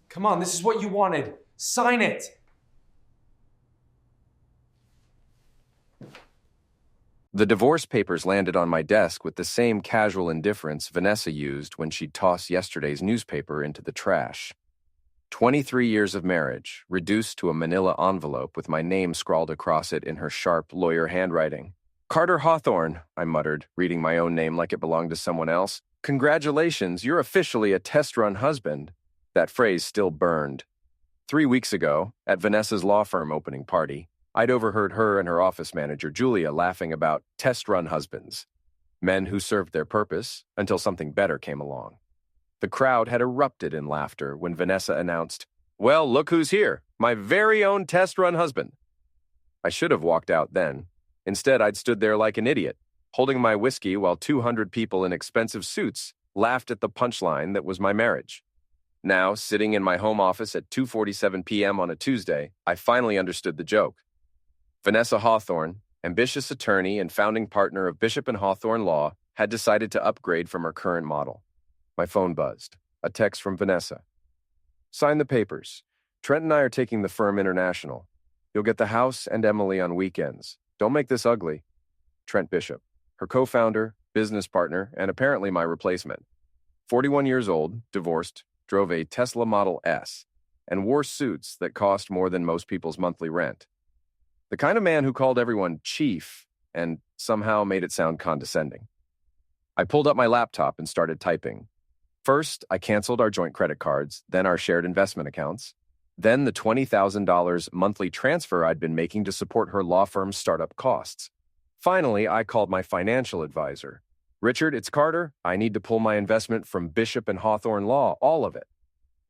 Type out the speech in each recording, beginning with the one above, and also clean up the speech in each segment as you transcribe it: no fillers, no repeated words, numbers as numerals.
Come on, this is what you wanted. Sign it. The divorce papers landed on my desk with the same casual indifference Vanessa used when she'd tossed yesterday's newspaper into the trash. 23 years of marriage, reduced to a manila envelope with my name scrawled across it in her sharp lawyer handwriting. "Carter Hawthorne," I muttered, reading my own name like it belonged to someone else. "Congratulations, you're officially a test-run husband." That phrase still burned. 3 weeks ago, at Vanessa's law firm opening party, I'd overheard her and her office manager, Julia, laughing about test-run husbands, men who served their purpose until something better came along. The crowd had erupted in laughter when Vanessa announced, "Well, look who's here, my very own test-run husband." I should have walked out then. Instead, I'd stood there like an idiot, holding my whiskey while 200 people in expensive suits laughed at the punchline that was my marriage. Now, sitting in my home office at 2:47 p.m. on a Tuesday, I finally understood the joke. Vanessa Hawthorne, ambitious attorney and founding partner of Bishop and Hawthorne Law, had decided to upgrade from her current model. My phone buzzed. A text from Vanessa. "Sign the papers. Trent and I are taking the firm international. You'll get the house and Emily on weekends. Don't make this ugly." Trent Bishop, her co-founder, business partner, and apparently my replacement. 41 years old, divorced, drove a Tesla Model S, and wore suits that cost more than most people's monthly rent. The kind of man who called everyone chief and somehow made it sound condescending. I pulled up my laptop and started typing. First, I canceled our joint credit cards, then our shared investment accounts, then the $20,000 monthly transfer I'd been making to support her law firm's startup costs. Finally, I called my financial advisor. "Richard, it's Carter. I need to pull my investment from Bishop and Hawthorne Law, all of it."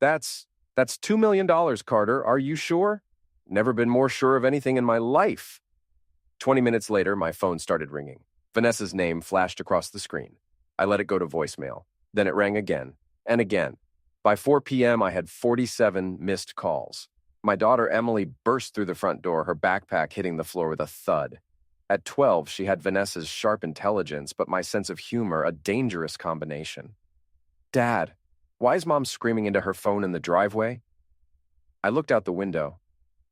That's $2 million, Carter. Are you sure?" "Never been more sure of anything in my life." 20 minutes later, my phone started ringing. Vanessa's name flashed across the screen. I let it go to voicemail. Then it rang again and again. By 4 p.m., I had 47 missed calls. My daughter Emily burst through the front door, her backpack hitting the floor with a thud. At 12, she had Vanessa's sharp intelligence, but my sense of humor, a dangerous combination. "Dad, why is Mom screaming into her phone in the driveway?" I looked out the window.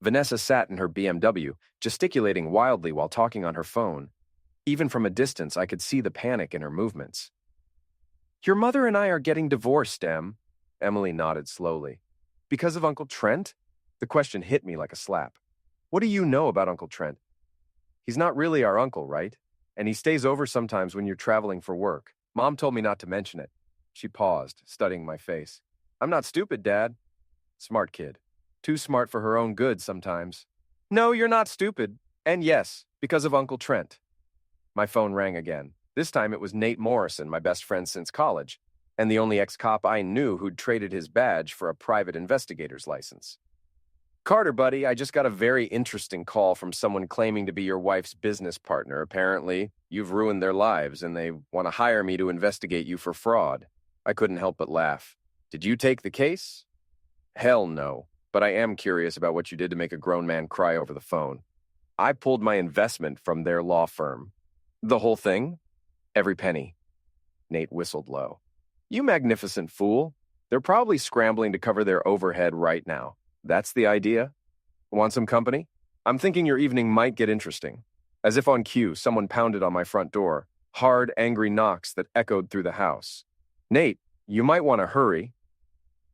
Vanessa sat in her BMW, gesticulating wildly while talking on her phone. Even from a distance, I could see the panic in her movements. "Your mother and I are getting divorced, Em." Emily nodded slowly. "Because of Uncle Trent?" The question hit me like a slap. "What do you know about Uncle Trent?" "He's not really our uncle, right? And he stays over sometimes when you're traveling for work. Mom told me not to mention it." She paused, studying my face. "I'm not stupid, Dad." "Smart kid. Too smart for her own good sometimes." "No, you're not stupid. And yes, because of Uncle Trent." My phone rang again. This time it was Nate Morrison, my best friend since college, and the only ex-cop I knew who'd traded his badge for a private investigator's license. "Carter, buddy, I just got a very interesting call from someone claiming to be your wife's business partner. Apparently, you've ruined their lives, and they want to hire me to investigate you for fraud." I couldn't help but laugh. "Did you take the case?" "Hell no, but I am curious about what you did to make a grown man cry over the phone." "I pulled my investment from their law firm." "The whole thing?" "Every penny." Nate whistled low. "You magnificent fool. They're probably scrambling to cover their overhead right now. That's the idea? Want some company? I'm thinking your evening might get interesting." As if on cue, someone pounded on my front door. Hard, angry knocks that echoed through the house. "Nate, you might want to hurry."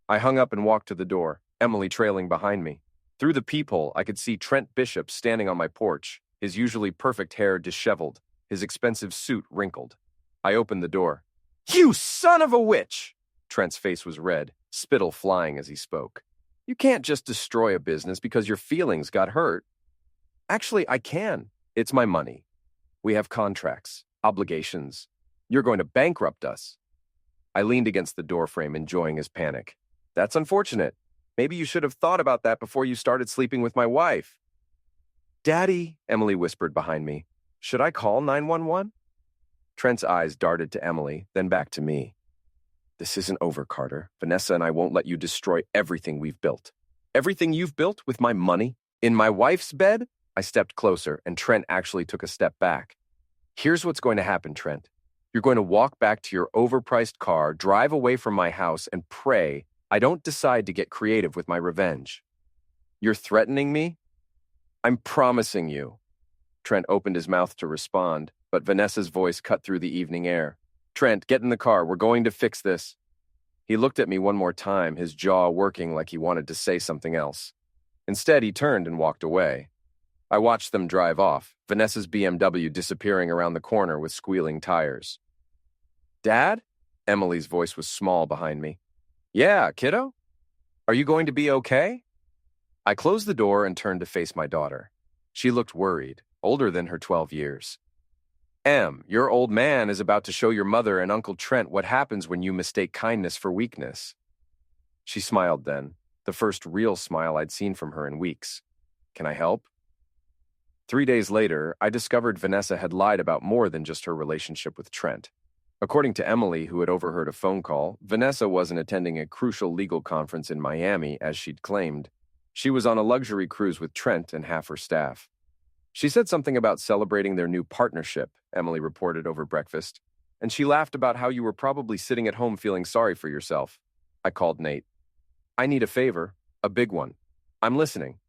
I hung up and walked to the door, Emily trailing behind me. Through the peephole, I could see Trent Bishop standing on my porch, his usually perfect hair disheveled, his expensive suit wrinkled. I opened the door. "You son of a witch!" Trent's face was red, spittle flying as he spoke. "You can't just destroy a business because your feelings got hurt." "Actually, I can. It's my money. We have contracts, obligations. You're going to bankrupt us." I leaned against the doorframe, enjoying his panic. "That's unfortunate. Maybe you should have thought about that before you started sleeping with my wife." "Daddy," Emily whispered behind me, "should I call 911? Trent's eyes darted to Emily, then back to me. "This isn't over, Carter. Vanessa and I won't let you destroy everything we've built." "Everything you've built with my money? In my wife's bed?" I stepped closer, and Trent actually took a step back. "Here's what's going to happen, Trent. You're going to walk back to your overpriced car, drive away from my house, and pray I don't decide to get creative with my revenge. You're threatening me? I'm promising you. Trent opened his mouth to respond, but Vanessa's voice cut through the evening air. Trent, get in the car. We're going to fix this. He looked at me one more time, his jaw working like he wanted to say something else. Instead, he turned and walked away. I watched them drive off, Vanessa's BMW disappearing around the corner with squealing tires. Dad? Emily's voice was small behind me. Yeah, kiddo? Are you going to be okay? I closed the door and turned to face my daughter. She looked worried, older than her 12 years. Em, your old man is about to show your mother and Uncle Trent what happens when you mistake kindness for weakness. She smiled then, the first real smile I'd seen from her in weeks. Can I help? 3 days later, I discovered Vanessa had lied about more than just her relationship with Trent. According to Emily, who had overheard a phone call, Vanessa wasn't attending a crucial legal conference in Miami, as she'd claimed. She was on a luxury cruise with Trent and half her staff. She said something about celebrating their new partnership, Emily reported over breakfast, and she laughed about how you were probably sitting at home feeling sorry for yourself. I called Nate. I need a favor, a big one. I'm listening.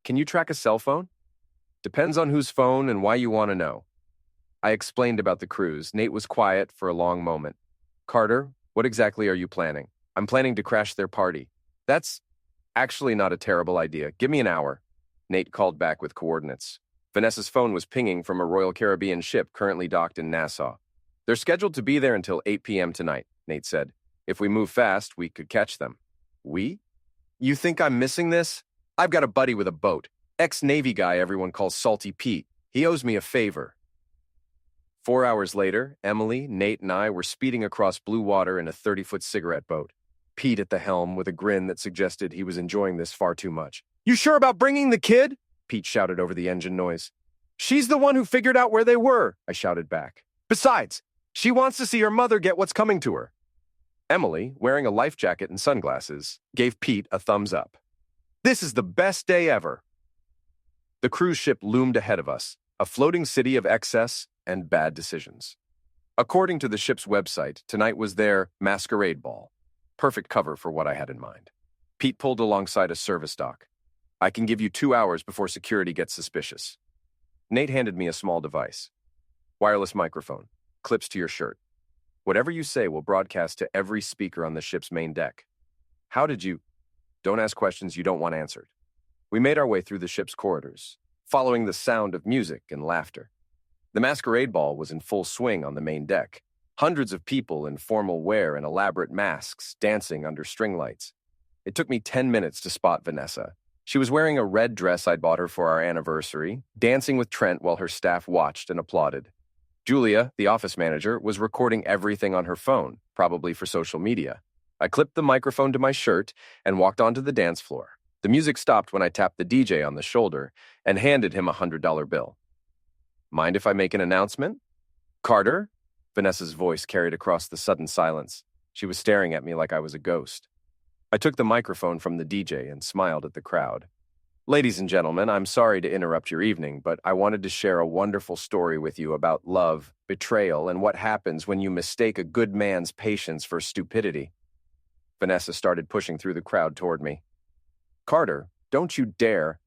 Can you track a cell phone? Depends on whose phone and why you want to know. I explained about the cruise. Nate was quiet for a long moment. Carter, what exactly are you planning? I'm planning to crash their party. That's actually not a terrible idea. Give me an hour. Nate called back with coordinates. Vanessa's phone was pinging from a Royal Caribbean ship currently docked in Nassau. They're scheduled to be there until 8 p.m. tonight, Nate said. If we move fast, we could catch them. We? You think I'm missing this? I've got a buddy with a boat. Ex-Navy guy everyone calls Salty Pete. He owes me a favor. 4 hours later, Emily, Nate, and I were speeding across blue water in a 30-foot cigarette boat. Pete at the helm with a grin that suggested he was enjoying this far too much. You sure about bringing the kid? Pete shouted over the engine noise. She's the one who figured out where they were, I shouted back. Besides, she wants to see her mother get what's coming to her. Emily, wearing a life jacket and sunglasses, gave Pete a thumbs up. This is the best day ever. The cruise ship loomed ahead of us, a floating city of excess and bad decisions. According to the ship's website, tonight was their masquerade ball. Perfect cover for what I had in mind. Pete pulled alongside a service dock. I can give you 2 hours before security gets suspicious. Nate handed me a small device. Wireless microphone. Clips to your shirt. Whatever you say will broadcast to every speaker on the ship's main deck. How did you? Don't ask questions you don't want answered. We made our way through the ship's corridors, following the sound of music and laughter. The masquerade ball was in full swing on the main deck. Hundreds of people in formal wear and elaborate masks dancing under string lights. It took me 10 minutes to spot Vanessa. She was wearing a red dress I'd bought her for our anniversary, dancing with Trent while her staff watched and applauded. Julia, the office manager, was recording everything on her phone, probably for social media. I clipped the microphone to my shirt and walked onto the dance floor. The music stopped when I tapped the DJ on the shoulder and handed him a $100 bill. Mind if I make an announcement? Carter? Vanessa's voice carried across the sudden silence. She was staring at me like I was a ghost. I took the microphone from the DJ and smiled at the crowd. Ladies and gentlemen, I'm sorry to interrupt your evening, but I wanted to share a wonderful story with you about love, betrayal, and what happens when you mistake a good man's patience for stupidity. Vanessa started pushing through the crowd toward me. Carter, don't you dare.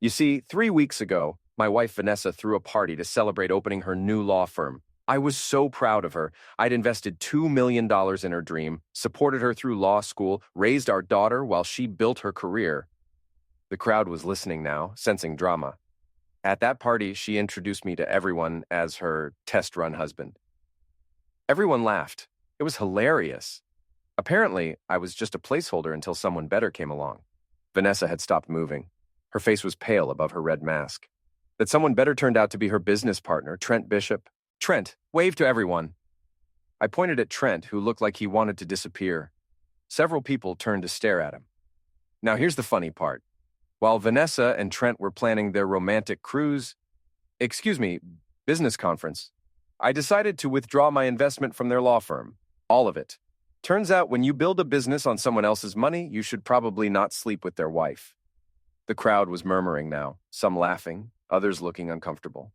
You see, 3 weeks ago, my wife Vanessa threw a party to celebrate opening her new law firm. I was so proud of her. I'd invested $2 million in her dream, supported her through law school, raised our daughter while she built her career. The crowd was listening now, sensing drama. At that party, she introduced me to everyone as her test-run husband. Everyone laughed. It was hilarious. Apparently, I was just a placeholder until someone better came along. Vanessa had stopped moving. Her face was pale above her red mask. That someone better turned out to be her business partner, Trent Bishop. Trent, wave to everyone. I pointed at Trent, who looked like he wanted to disappear. Several people turned to stare at him. Now here's the funny part. While Vanessa and Trent were planning their romantic business conference, I decided to withdraw my investment from their law firm. All of it. Turns out when you build a business on someone else's money, you should probably not sleep with their wife. The crowd was murmuring now, some laughing, others looking uncomfortable.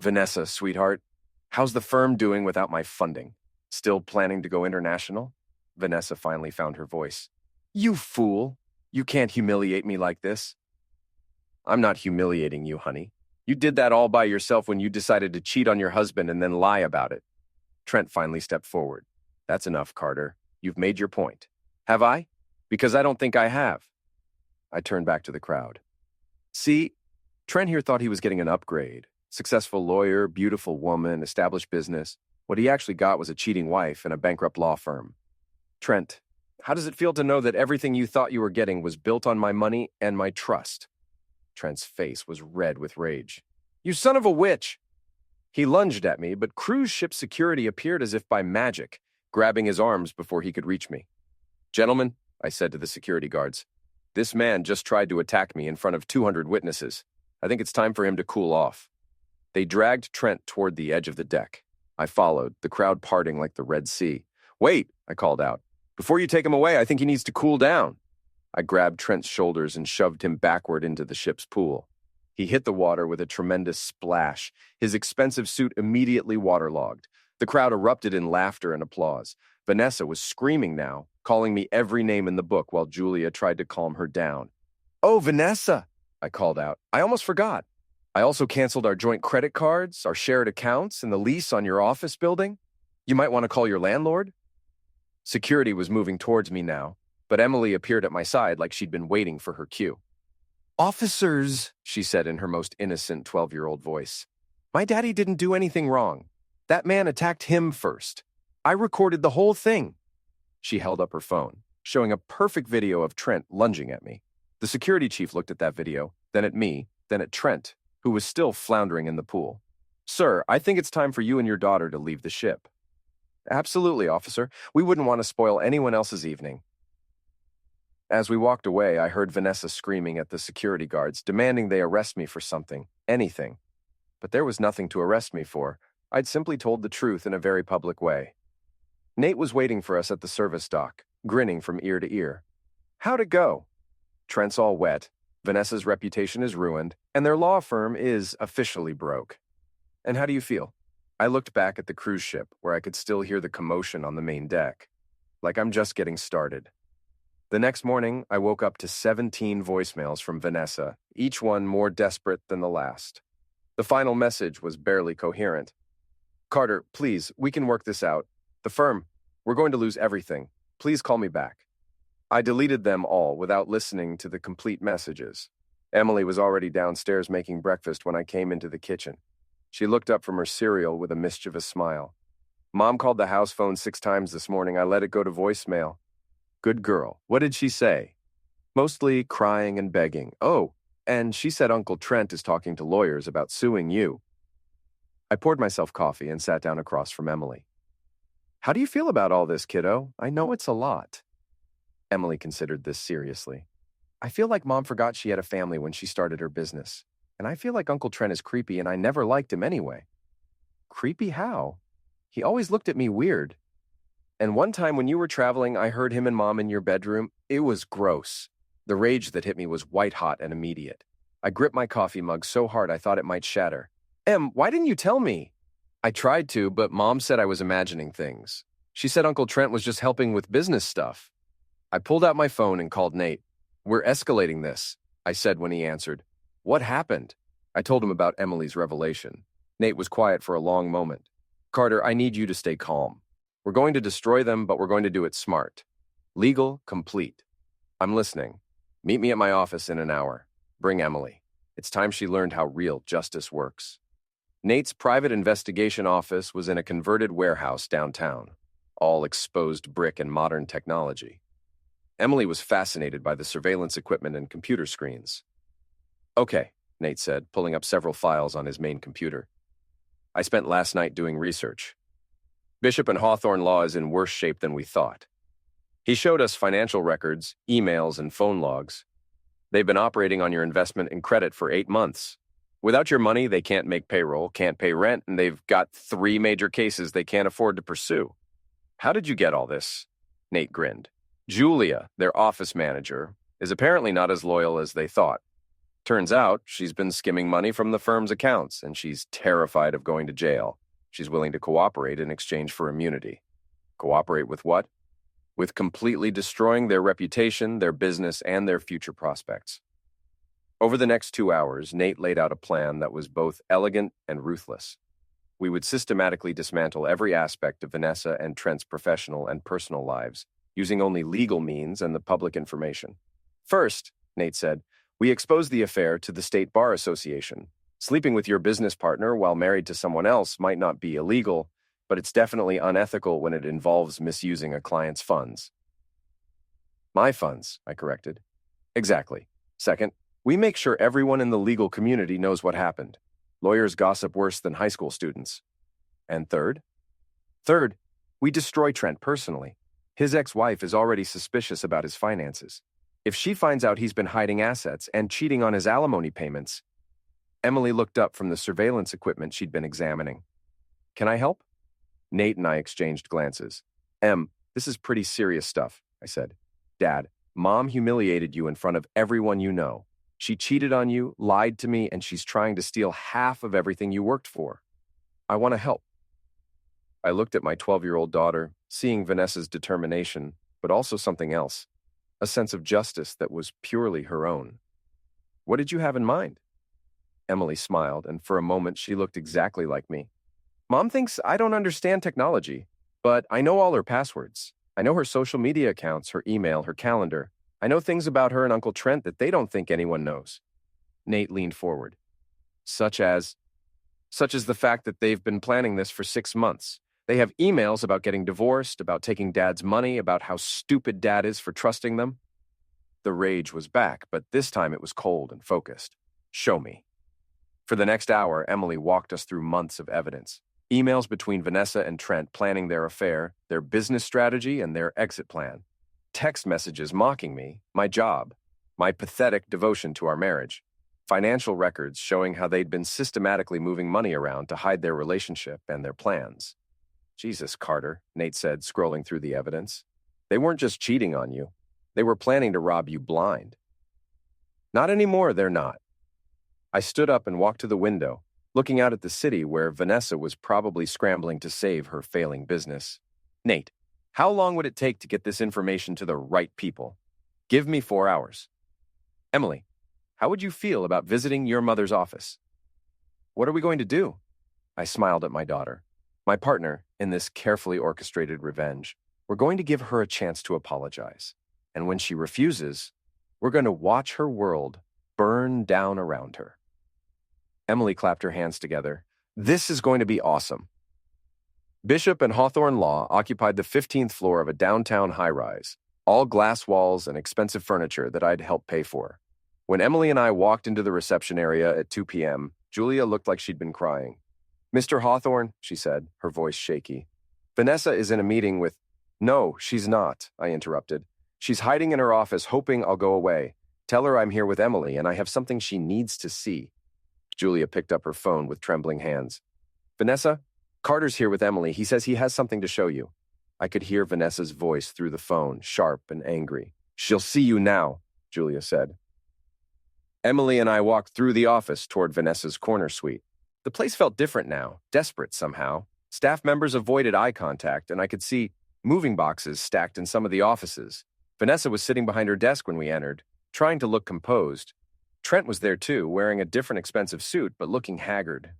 Vanessa, sweetheart, how's the firm doing without my funding? Still planning to go international? Vanessa finally found her voice. You fool! You can't humiliate me like this. I'm not humiliating you, honey. You did that all by yourself when you decided to cheat on your husband and then lie about it. Trent finally stepped forward. That's enough, Carter. You've made your point. Have I? Because I don't think I have. I turned back to the crowd. See, Trent here thought he was getting an upgrade. Successful lawyer, beautiful woman, established business. What he actually got was a cheating wife and a bankrupt law firm. Trent, how does it feel to know that everything you thought you were getting was built on my money and my trust? Trent's face was red with rage. You son of a witch! He lunged at me, but cruise ship security appeared as if by magic, grabbing his arms before he could reach me. Gentlemen, I said to the security guards, this man just tried to attack me in front of 200 witnesses. I think it's time for him to cool off. They dragged Trent toward the edge of the deck. I followed, the crowd parting like the Red Sea. Wait, I called out. Before you take him away, I think he needs to cool down. I grabbed Trent's shoulders and shoved him backward into the ship's pool. He hit the water with a tremendous splash, his expensive suit immediately waterlogged. The crowd erupted in laughter and applause. Vanessa was screaming now, calling me every name in the book while Julia tried to calm her down. Oh, Vanessa, I called out. I almost forgot. I also canceled our joint credit cards, our shared accounts, and the lease on your office building. You might want to call your landlord. Security was moving towards me now, but Emily appeared at my side like she'd been waiting for her cue. Officers, she said in her most innocent 12-year-old voice. My daddy didn't do anything wrong. That man attacked him first. I recorded the whole thing. She held up her phone, showing a perfect video of Trent lunging at me. The security chief looked at that video, then at me, then at Trent, who was still floundering in the pool. Sir, I think it's time for you and your daughter to leave the ship. Absolutely, officer. We wouldn't want to spoil anyone else's evening. As we walked away, I heard Vanessa screaming at the security guards, demanding they arrest me for something, anything. But there was nothing to arrest me for. I'd simply told the truth in a very public way. Nate was waiting for us at the service dock, grinning from ear to ear. How'd it go? Trent's all wet, Vanessa's reputation is ruined, and their law firm is officially broke. And how do you feel? I looked back at the cruise ship, where I could still hear the commotion on the main deck. Like I'm just getting started. The next morning, I woke up to 17 voicemails from Vanessa, each one more desperate than the last. The final message was barely coherent. Carter, please, we can work this out. The firm, we're going to lose everything. Please call me back. I deleted them all without listening to the complete messages. Emily was already downstairs making breakfast when I came into the kitchen. She looked up from her cereal with a mischievous smile. Mom called the house phone 6 times this morning. I let it go to voicemail. Good girl. What did she say? Mostly crying and begging. Oh, and she said Uncle Trent is talking to lawyers about suing you. I poured myself coffee and sat down across from Emily. How do you feel about all this, kiddo? I know it's a lot. Emily considered this seriously. I feel like Mom forgot she had a family when she started her business. And I feel like Uncle Trent is creepy and I never liked him anyway. Creepy how? He always looked at me weird. And one time when you were traveling, I heard him and Mom in your bedroom. It was gross. The rage that hit me was white hot and immediate. I gripped my coffee mug so hard I thought it might shatter. Em, why didn't you tell me? I tried to, but Mom said I was imagining things. She said Uncle Trent was just helping with business stuff. I pulled out my phone and called Nate. We're escalating this, I said when he answered. What happened? I told him about Emily's revelation. Nate was quiet for a long moment. Carter, I need you to stay calm. We're going to destroy them, but we're going to do it smart. Legal, complete. I'm listening. Meet me at my office in an hour. Bring Emily. It's time she learned how real justice works. Nate's private investigation office was in a converted warehouse downtown, all exposed brick and modern technology. Emily was fascinated by the surveillance equipment and computer screens. Okay, Nate said, pulling up several files on his main computer. I spent last night doing research. Bishop and Hawthorne Law is in worse shape than we thought. He showed us financial records, emails, and phone logs. They've been operating on your investment and credit for 8 months. Without your money, they can't make payroll, can't pay rent, and they've got 3 major cases they can't afford to pursue. How did you get all this? Nate grinned. Julia, their office manager, is apparently not as loyal as they thought. Turns out, she's been skimming money from the firm's accounts, and she's terrified of going to jail. She's willing to cooperate in exchange for immunity. Cooperate with what? with completely destroying their reputation, their business, and their future prospects. Over the next 2 hours, Nate laid out a plan that was both elegant and ruthless. We would systematically dismantle every aspect of Vanessa and Trent's professional and personal lives, using only legal means and the public information. First, Nate said, we exposed the affair to the State Bar Association. Sleeping with your business partner while married to someone else might not be illegal, but it's definitely unethical when it involves misusing a client's funds. My funds, I corrected. Exactly. Second, we make sure everyone in the legal community knows what happened. Lawyers gossip worse than high school students. And third? Third, we destroy Trent personally. His ex-wife is already suspicious about his finances. If she finds out he's been hiding assets and cheating on his alimony payments... Emily looked up from the surveillance equipment she'd been examining. Can I help? Nate and I exchanged glances. This is pretty serious stuff, I said. Dad, Mom humiliated you in front of everyone you know. She cheated on you, lied to me, and she's trying to steal half of everything you worked for. I want to help. I looked at my 12-year-old daughter, seeing Vanessa's determination, but also something else, a sense of justice that was purely her own. What did you have in mind? Emily smiled, and for a moment she looked exactly like me. Mom thinks I don't understand technology, but I know all her passwords. I know her social media accounts, her email, her calendar. I know things about her and Uncle Trent that they don't think anyone knows. Nate leaned forward. Such as the fact that they've been planning this for 6 months. They have emails about getting divorced, about taking Dad's money, about how stupid Dad is for trusting them. The rage was back, but this time it was cold and focused. Show me. For the next hour, Emily walked us through months of evidence. Emails between Vanessa and Trent planning their affair, their business strategy, and their exit plan. Text messages mocking me, my job, my pathetic devotion to our marriage. Financial records showing how they'd been systematically moving money around to hide their relationship and their plans. Jesus, Carter, Nate said, scrolling through the evidence. They weren't just cheating on you. They were planning to rob you blind. Not anymore, they're not. I stood up and walked to the window, looking out at the city where Vanessa was probably scrambling to save her failing business. Nate, how long would it take to get this information to the right people? Give me 4 hours. Emily, how would you feel about visiting your mother's office? What are we going to do? I smiled at my daughter. My partner, in this carefully orchestrated revenge, we're going to give her a chance to apologize. And when she refuses, we're going to watch her world burn down around her. Emily clapped her hands together. This is going to be awesome. Bishop and Hawthorne Law occupied the 15th floor of a downtown high-rise, all glass walls and expensive furniture that I'd helped pay for. When Emily and I walked into the reception area at 2 p.m., Julia looked like she'd been crying. Mr. Hawthorne, she said, her voice shaky. Vanessa is in a meeting with... No, she's not, I interrupted. She's hiding in her office hoping I'll go away. Tell her I'm here with Emily and I have something she needs to see. Julia picked up her phone with trembling hands. Vanessa, Carter's here with Emily. He says he has something to show you. I could hear Vanessa's voice through the phone, sharp and angry. She'll see you now, Julia said. Emily and I walked through the office toward Vanessa's corner suite. The place felt different now, desperate somehow. Staff members avoided eye contact, and I could see moving boxes stacked in some of the offices. Vanessa was sitting behind her desk when we entered, trying to look composed. Trent was there too, wearing a different expensive suit, but looking haggard.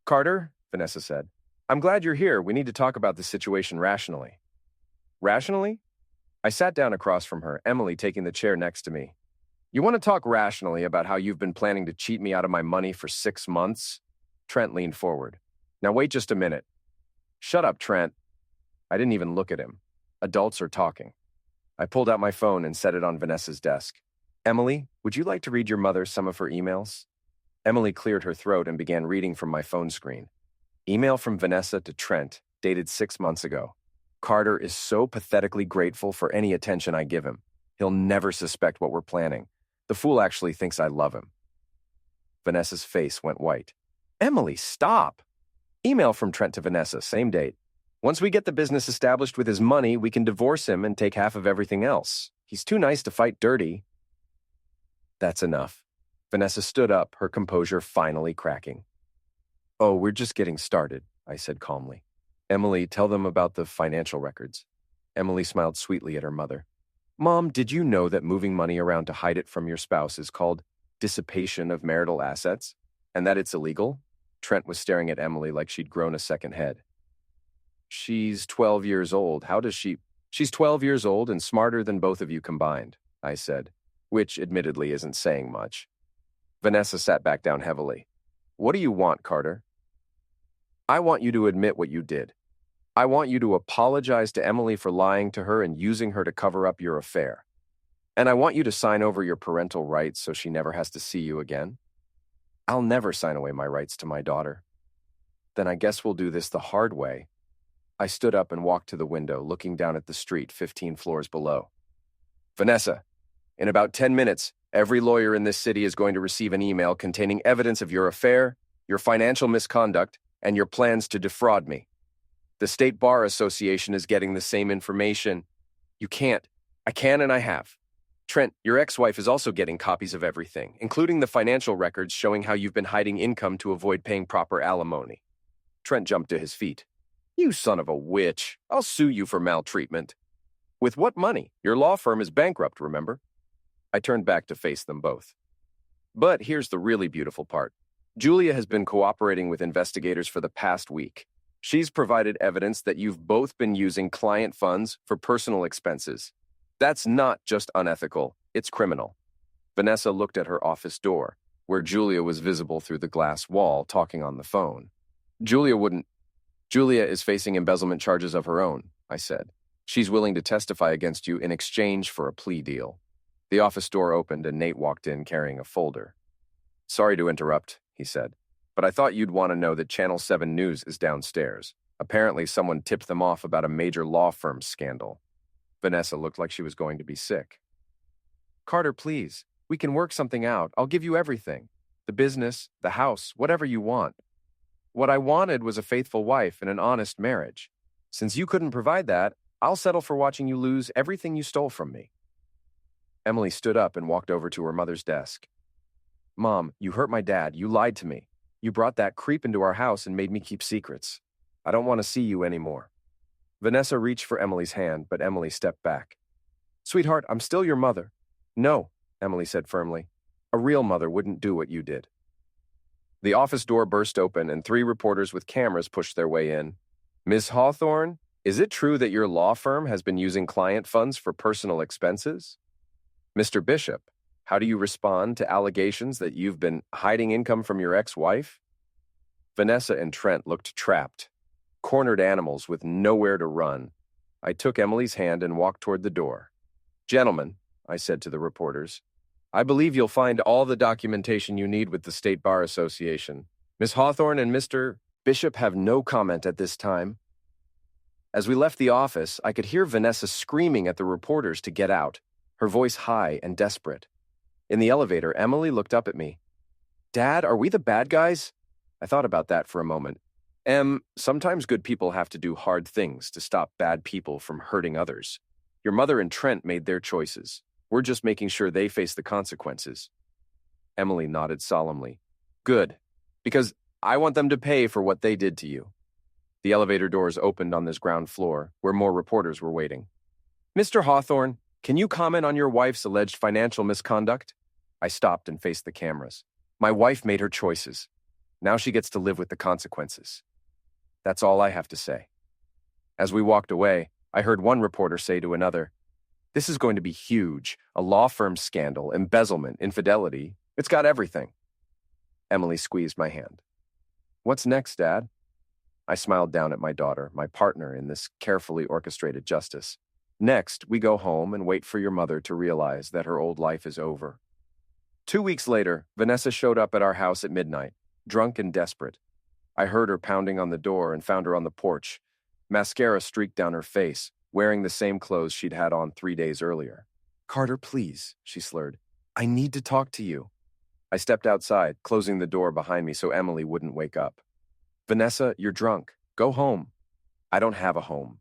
Carter, Vanessa said, I'm glad you're here. We need to talk about the situation rationally. Rationally? I sat down across from her, Emily taking the chair next to me. You want to talk rationally about how you've been planning to cheat me out of my money for 6 months? Trent leaned forward. Now wait just a minute. Shut up, Trent. I didn't even look at him. Adults are talking. I pulled out my phone and set it on Vanessa's desk. Emily, would you like to read your mother some of her emails? Emily cleared her throat and began reading from my phone screen. Email from Vanessa to Trent, dated 6 months ago. Carter is so pathetically grateful for any attention I give him. He'll never suspect what we're planning. The fool actually thinks I love him. Vanessa's face went white. Emily, stop! Email from Trent to Vanessa, same date. Once we get the business established with his money, we can divorce him and take half of everything else. He's too nice to fight dirty. That's enough. Vanessa stood up, her composure finally cracking. Oh, we're just getting started, I said calmly. Emily, tell them about the financial records. Emily smiled sweetly at her mother. Mom, did you know that moving money around to hide it from your spouse is called dissipation of marital assets? And that it's illegal? Trent was staring at Emily like she'd grown a second head. She's 12 years old. How does she? She's 12 years old and smarter than both of you combined, I said, which admittedly isn't saying much. Vanessa sat back down heavily. What do you want, Carter? I want you to admit what you did. I want you to apologize to Emily for lying to her and using her to cover up your affair. And I want you to sign over your parental rights so she never has to see you again. I'll never sign away my rights to my daughter. Then I guess we'll do this the hard way. I stood up and walked to the window, looking down at the street 15 floors below. Vanessa, in about 10 minutes, every lawyer in this city is going to receive an email containing evidence of your affair, your financial misconduct, and your plans to defraud me. The State Bar Association is getting the same information. You can't. I can and I have. Trent, your ex-wife is also getting copies of everything, including the financial records showing how you've been hiding income to avoid paying proper alimony. Trent jumped to his feet. You son of a witch. I'll sue you for maltreatment. With what money? Your law firm is bankrupt, remember? I turned back to face them both. But here's the really beautiful part. Julia has been cooperating with investigators for the past week. She's provided evidence that you've both been using client funds for personal expenses. That's not just unethical, it's criminal. Vanessa looked at her office door, where Julia was visible through the glass wall, talking on the phone. Julia is facing embezzlement charges of her own, I said. She's willing to testify against you in exchange for a plea deal. The office door opened and Nate walked in carrying a folder. Sorry to interrupt, he said, but I thought you'd want to know that Channel 7 News is downstairs. Apparently someone tipped them off about a major law firm scandal. Vanessa looked like she was going to be sick. Carter, please. We can work something out. I'll give you everything. The business, the house, whatever you want. What I wanted was a faithful wife and an honest marriage. Since you couldn't provide that, I'll settle for watching you lose everything you stole from me. Emily stood up and walked over to her mother's desk. Mom, you hurt my dad. You lied to me. You brought that creep into our house and made me keep secrets. I don't want to see you anymore. Vanessa reached for Emily's hand, but Emily stepped back. Sweetheart, I'm still your mother. No, Emily said firmly. A real mother wouldn't do what you did. The office door burst open and 3 reporters with cameras pushed their way in. Ms. Hawthorne, is it true that your law firm has been using client funds for personal expenses? Mr. Bishop, how do you respond to allegations that you've been hiding income from your ex-wife? Vanessa and Trent looked trapped, cornered animals with nowhere to run. I took Emily's hand and walked toward the door. Gentlemen, I said to the reporters, I believe you'll find all the documentation you need with the State Bar Association. Ms. Hawthorne and Mr. Bishop have no comment at this time. As we left the office, I could hear Vanessa screaming at the reporters to get out, her voice high and desperate. In the elevator, Emily looked up at me. Dad, are we the bad guys? I thought about that for a moment. Sometimes good people have to do hard things to stop bad people from hurting others. Your mother and Trent made their choices. We're just making sure they face the consequences. Emily nodded solemnly. Good, because I want them to pay for what they did to you. The elevator doors opened on this ground floor, where more reporters were waiting. Mr. Hawthorne, can you comment on your wife's alleged financial misconduct? I stopped and faced the cameras. My wife made her choices. Now she gets to live with the consequences. That's all I have to say. As we walked away, I heard one reporter say to another, This is going to be huge. A law firm scandal, embezzlement, infidelity. It's got everything. Emily squeezed my hand. What's next, Dad? I smiled down at my daughter, my partner in this carefully orchestrated justice. Next, we go home and wait for your mother to realize that her old life is over. 2 weeks later, Vanessa showed up at our house at midnight, drunk and desperate. I heard her pounding on the door and found her on the porch. Mascara streaked down her face, wearing the same clothes she'd had on 3 days earlier. Carter, please, she slurred. I need to talk to you. I stepped outside, closing the door behind me so Emily wouldn't wake up. Vanessa, you're drunk. Go home. I don't have a home.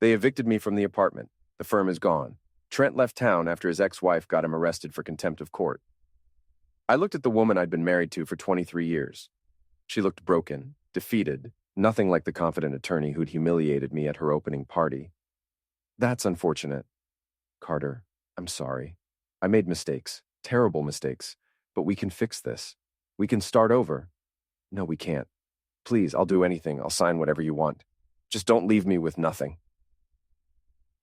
They evicted me from the apartment. The firm is gone. Trent left town after his ex-wife got him arrested for contempt of court. I looked at the woman I'd been married to for 23 years. She looked broken, defeated, nothing like the confident attorney who'd humiliated me at her opening party. That's unfortunate. Carter, I'm sorry. I made mistakes, terrible mistakes, but we can fix this. We can start over. No, we can't. Please, I'll do anything. I'll sign whatever you want. Just don't leave me with nothing.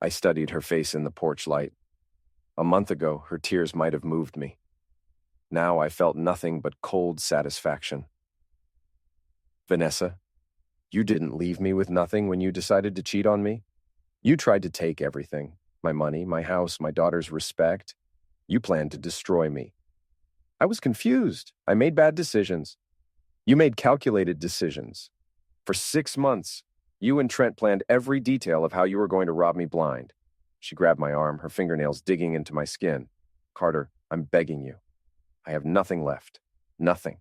I studied her face in the porch light. A month ago, her tears might have moved me. Now I felt nothing but cold satisfaction. Vanessa, you didn't leave me with nothing when you decided to cheat on me. You tried to take everything, my money, my house, my daughter's respect. You planned to destroy me. I was confused. I made bad decisions. You made calculated decisions. For 6 months, you and Trent planned every detail of how you were going to rob me blind. She grabbed my arm, her fingernails digging into my skin. Carter, I'm begging you. I have nothing left. Nothing.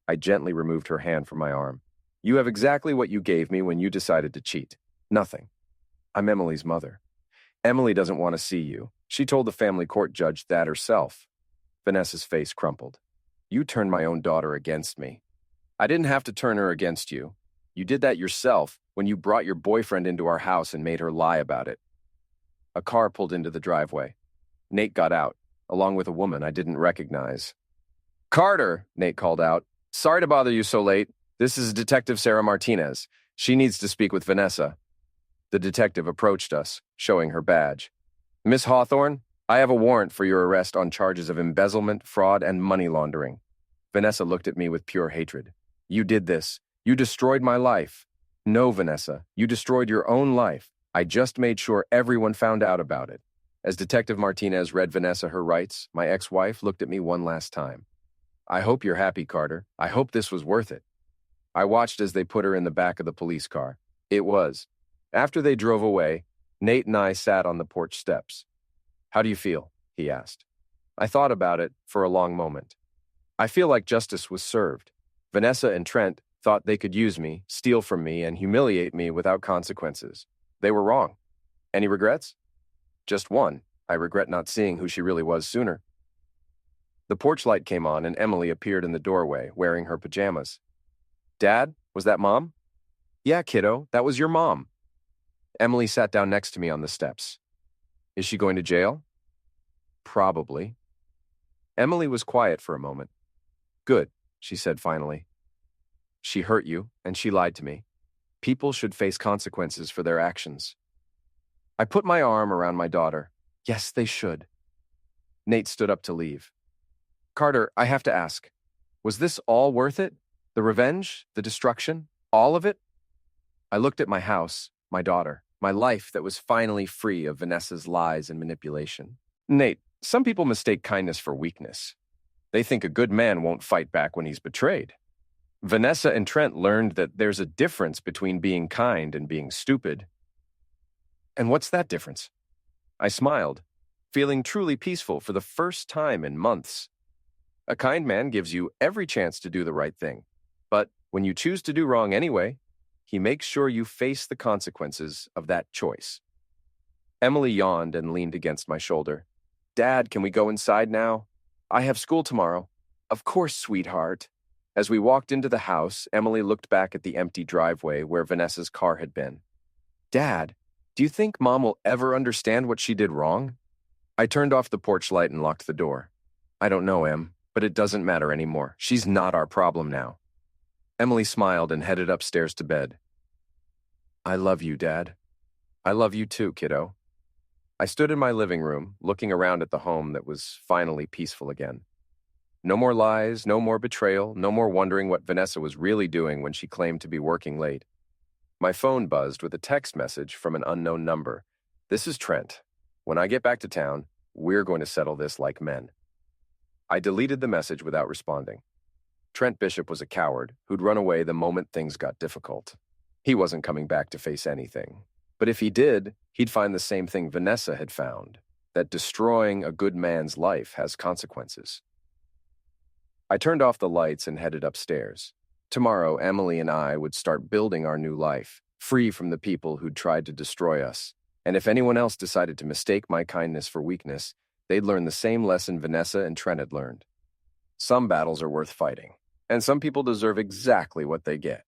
I gently removed her hand from my arm. You have exactly what you gave me when you decided to cheat. Nothing. I'm Emily's mother. Emily doesn't want to see you. She told the family court judge that herself. Vanessa's face crumpled. You turned my own daughter against me. I didn't have to turn her against you. You did that yourself when you brought your boyfriend into our house and made her lie about it. A car pulled into the driveway. Nate got out, along with a woman I didn't recognize. Carter, Nate called out. Sorry to bother you so late. This is Detective Sarah Martinez. She needs to speak with Vanessa. The detective approached us, showing her badge. Miss Hawthorne, I have a warrant for your arrest on charges of embezzlement, fraud, and money laundering. Vanessa looked at me with pure hatred. You did this. You destroyed my life. No, Vanessa, you destroyed your own life. I just made sure everyone found out about it. As Detective Martinez read Vanessa her rights, my ex-wife looked at me one last time. I hope you're happy, Carter. I hope this was worth it. I watched as they put her in the back of the police car. It was. After they drove away, Nate and I sat on the porch steps. How do you feel? He asked. I thought about it for a long moment. I feel like justice was served. Vanessa and Trent thought they could use me, steal from me, and humiliate me without consequences. They were wrong. Any regrets? Just one. I regret not seeing who she really was sooner. The porch light came on and Emily appeared in the doorway, wearing her pajamas. Dad, was that Mom? Yeah, kiddo, that was your mom. Emily sat down next to me on the steps. Is she going to jail? Probably. Emily was quiet for a moment. Good, she said finally. She hurt you, and she lied to me. People should face consequences for their actions. I put my arm around my daughter. Yes, they should. Nate stood up to leave. Carter, I have to ask, was this all worth it? The revenge, the destruction, all of it? I looked at my house, my daughter, my life that was finally free of Vanessa's lies and manipulation. Nate, some people mistake kindness for weakness. They think a good man won't fight back when he's betrayed. Vanessa and Trent learned that there's a difference between being kind and being stupid. And what's that difference? I smiled, feeling truly peaceful for the first time in months. A kind man gives you every chance to do the right thing. But when you choose to do wrong anyway, he makes sure you face the consequences of that choice. Emily yawned and leaned against my shoulder. Dad, can we go inside now? I have school tomorrow. Of course, sweetheart. As we walked into the house, Emily looked back at the empty driveway where Vanessa's car had been. Dad, do you think Mom will ever understand what she did wrong? I turned off the porch light and locked the door. I don't know, Em, but it doesn't matter anymore. She's not our problem now. Emily smiled and headed upstairs to bed. I love you, Dad. I love you too, kiddo. I stood in my living room, looking around at the home that was finally peaceful again. No more lies, no more betrayal, no more wondering what Vanessa was really doing when she claimed to be working late. My phone buzzed with a text message from an unknown number. This is Trent. When I get back to town, we're going to settle this like men. I deleted the message without responding. Trent Bishop was a coward who'd run away the moment things got difficult. He wasn't coming back to face anything. But if he did, he'd find the same thing Vanessa had found, that destroying a good man's life has consequences. I turned off the lights and headed upstairs. Tomorrow, Emily and I would start building our new life, free from the people who'd tried to destroy us. And if anyone else decided to mistake my kindness for weakness, they'd learn the same lesson Vanessa and Trent had learned. Some battles are worth fighting, and some people deserve exactly what they get.